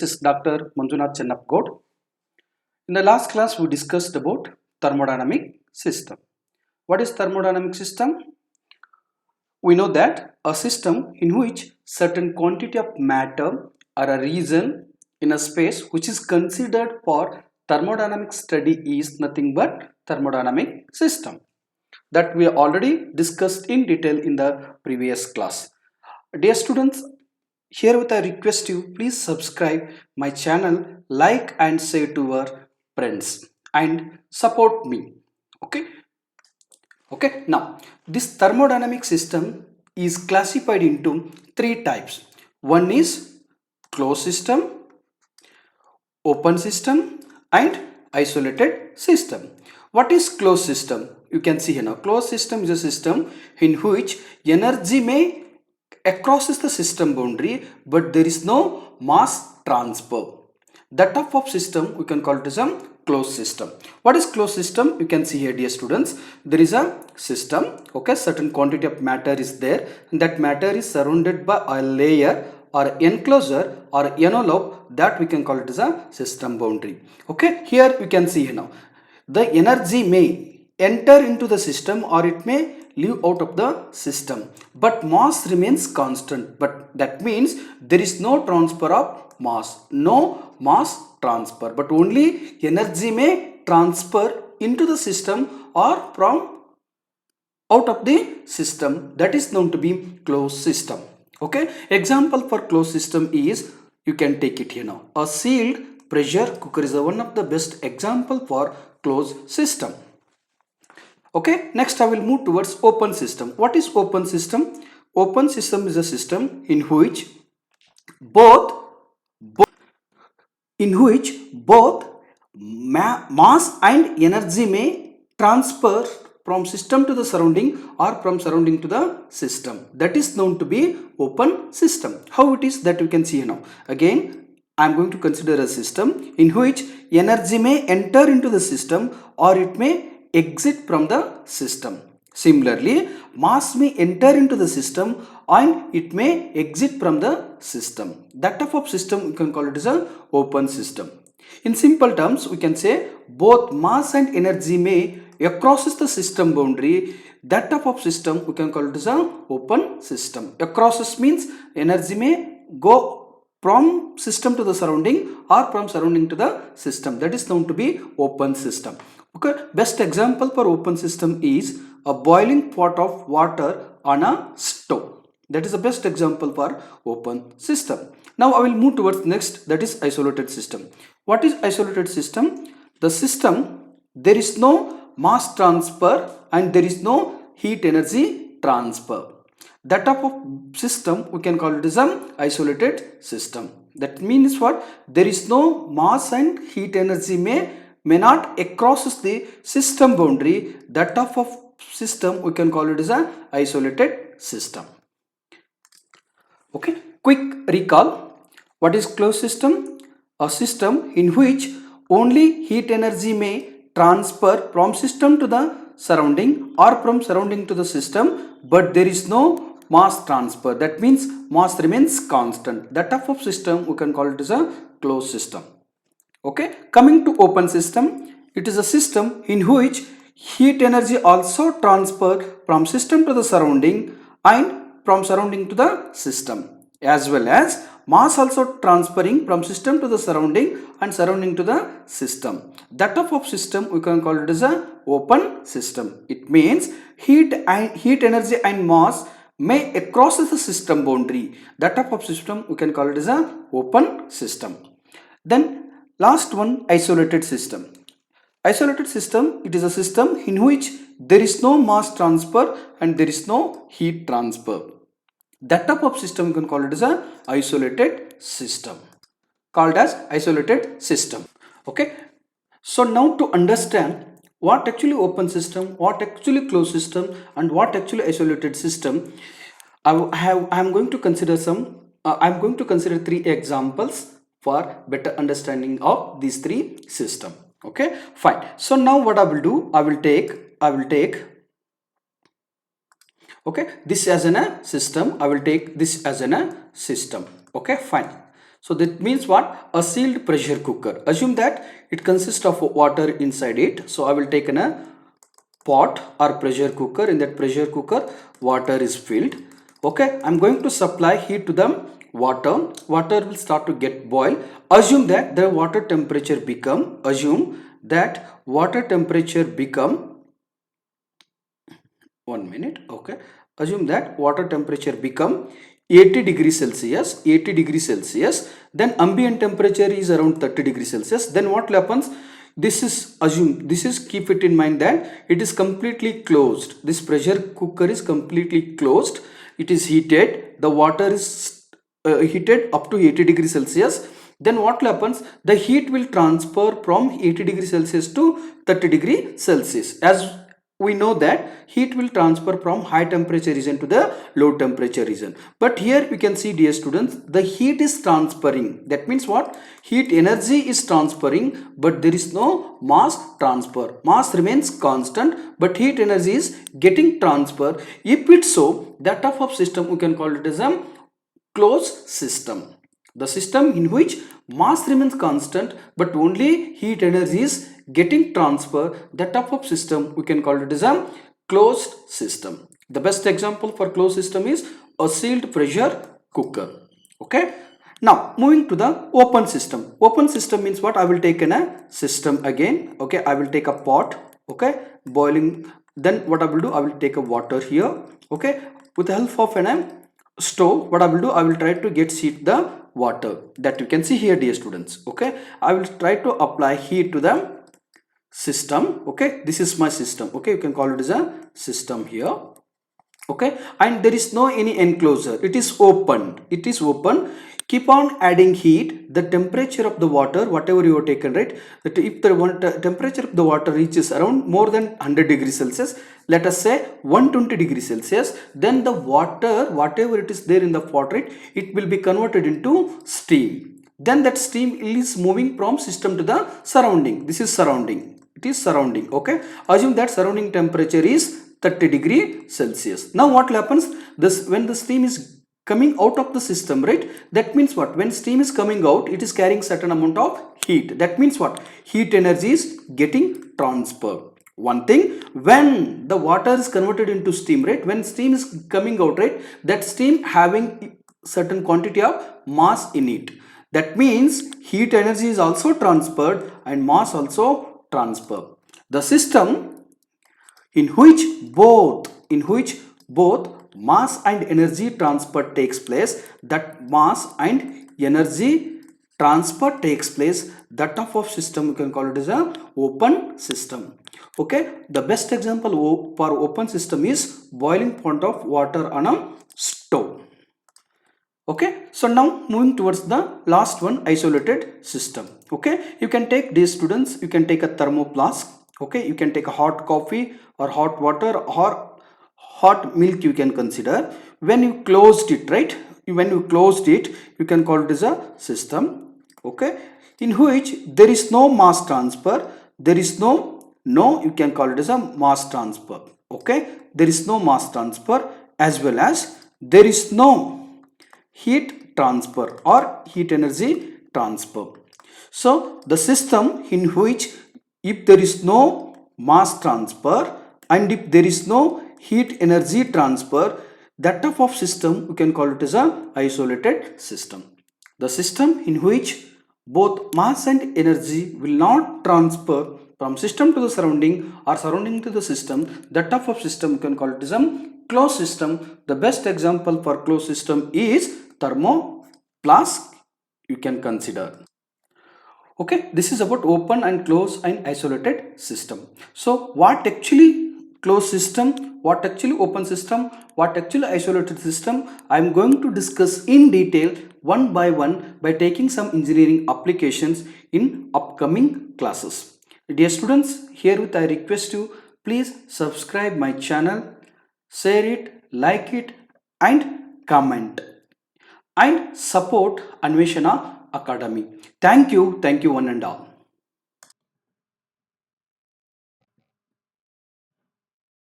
This is Dr. Manjunath Chennapgod. In the last class, we discussed about thermodynamic system. What is thermodynamic system? We know that a system in which certain quantity of matter or a region in a space which is considered for thermodynamic study is nothing but thermodynamic system. That we already discussed in detail in the previous class. Dear students, here with I request you please subscribe my channel, like and share to your friends and support me. Okay, now this thermodynamic system is classified into three types. One is closed system, open system and isolated system. What is closed system? You can see here now. Closed system is a system in which energy may crosses the system boundary but there is no mass transfer. That type of system we can call it as a closed system. What is closed system? You can see here, dear students, there is a system, okay, certain quantity of matter is there and that matter is surrounded by a layer or enclosure or envelope that we can call it as a system boundary. Okay, here you can see here now the energy may enter into the system or it may leave out of the system, but mass remains constant. But that means there is no transfer of mass, no mass transfer, but only energy may transfer into the system or from out of the system. That is known to be closed system. Okay, example for closed system is, you can take it here now, a sealed pressure cooker is one of the best example for closed system. Okay, next I will move towards open system. What is open system? Open system is a system in which both mass and energy may transfer from system to the surrounding or from surrounding to the system. That is known to be open system. How it is, that we can see now. Again, I am going to consider a system in which energy may enter into the system or it may exit from the system. Similarly, mass may enter into the system and it may exit from the system. That type of system we can call it as an open system. In simple terms, we can say both mass and energy may crosses the system boundary. That type of system we can call it as an open system. Crosses means energy may go from system to the surrounding or from surrounding to the system. That is known to be open system. Okay, best example for open system is a boiling pot of water on a stove. That is the best example for open system. Now I will move towards next, that is isolated system. What is isolated system? The system there is no mass transfer and there is no heat energy transfer. That type of system we can call it as an isolated system. That means what? There is no mass and heat energy may not crosses the system boundary. That type of system we can call it as an isolated system. Okay, quick recall. What is closed system? A system in which only heat energy may transfer from system to the surrounding or from surrounding to the system, but there is no mass transfer. That means mass remains constant. That type of system we can call it as a closed system. Okay, coming to open system, it is a system in which heat energy also transferred from system to the surrounding and from surrounding to the system, as well as mass also transferring from system to the surrounding and surrounding to the system. That type of system we can call it as a open system. It means heat energy and mass may cross the system boundary. That type of system we can call it as a open system. Then last one, isolated system. Isolated system, it is a system in which there is no mass transfer and there is no heat transfer. That type of system you can call it as a isolated system, called as isolated system. Okay, so now to understand what actually open system, what actually closed system and what actually isolated system, I am going to consider three examples for better understanding of these three systems. Okay, fine. So now what I will do, I will take okay, this as a system. I will take this as a system. Okay, fine. So that means what? A sealed pressure cooker. Assume that it consists of water inside it. So I will take a pot or pressure cooker. In that pressure cooker, water is filled. Okay, I'm going to supply heat to the water will start to get boil. Assume that the water temperature become, one minute. Okay, assume that water temperature become 80 degrees Celsius, then ambient temperature is around 30 degrees Celsius. Then what happens? Keep it in mind that it is completely closed. This pressure cooker is completely closed. It is heated. The water is heated up to 80 degrees Celsius. Then what happens? The heat will transfer from 80 degrees Celsius to 30 degrees Celsius. As we know that heat will transfer from high temperature region to the low temperature region. But here we can see, dear students, the heat is transferring. That means what? Heat energy is transferring, but there is no mass transfer. Mass remains constant, but heat energy is getting transfer. If it's so, that type of system we can call it as a closed system. The system in which mass remains constant but only heat energy is getting transfer, that type of system we can call it as a closed system. The best example for closed system is a sealed pressure cooker. Okay. Now moving to the open system. Open system means what? I will take a system again. Okay, I will take a pot. Okay, boiling. Then what I will do? I will take a water here. Okay, with the help of an stove, what I will do? I will try to get heat the water that you can see here, dear students. Okay, I will try to apply heat to the system. Okay, this is my system. Okay, you can call it as a system here. Okay, and there is no any enclosure. It is open. Keep on adding heat. The temperature of the water, whatever you have taken, right? That if the temperature of the water reaches around more than 100 degrees Celsius, let us say 120 degrees Celsius, then the water, whatever it is there in the pot, right, it will be converted into steam. Then that steam is moving from system to the surrounding. This is surrounding. It is surrounding. Okay, assume that surrounding temperature is 30 degrees Celsius. Now what happens? When the steam is coming out of the system, right? That means what? When steam is coming out, it is carrying certain amount of heat. That means what? Heat energy is getting transferred. One thing, when the water is converted into steam, right? When steam is coming out, right? That steam having certain quantity of mass in it. That means heat energy is also transferred and mass also transferred. The system in which both mass and energy transfer takes place, that type of system you can call it as a open system. Okay, the best example for open system is boiling point of water on a stove. Okay, so now moving towards the last one, isolated system. Okay, you can take, these students, you can take a thermoflask. Okay, you can take a hot coffee or hot water or hot milk, you can consider. When you closed it, right, you can call it as a system. Okay, in which there is no mass transfer, you can call it as a mass transfer. Okay, there is no mass transfer, as well as there is no heat transfer or heat energy transfer. So the system in which if there is no mass transfer and if there is no heat energy transfer, that type of system we can call it as a isolated system. The system in which both mass and energy will not transfer from system to the surrounding or surrounding to the system, that type of system we can call it as a closed system. The best example for closed system is thermoflask, you can consider. Okay, this is about open and closed and isolated system. So what actually closed system, what actually open system, what actually isolated system, I am going to discuss in detail one by one by taking some engineering applications in upcoming classes. Dear students, herewith I request you, please subscribe my channel, share it, like it and comment, and support Anveshana Academy. Thank you one and all.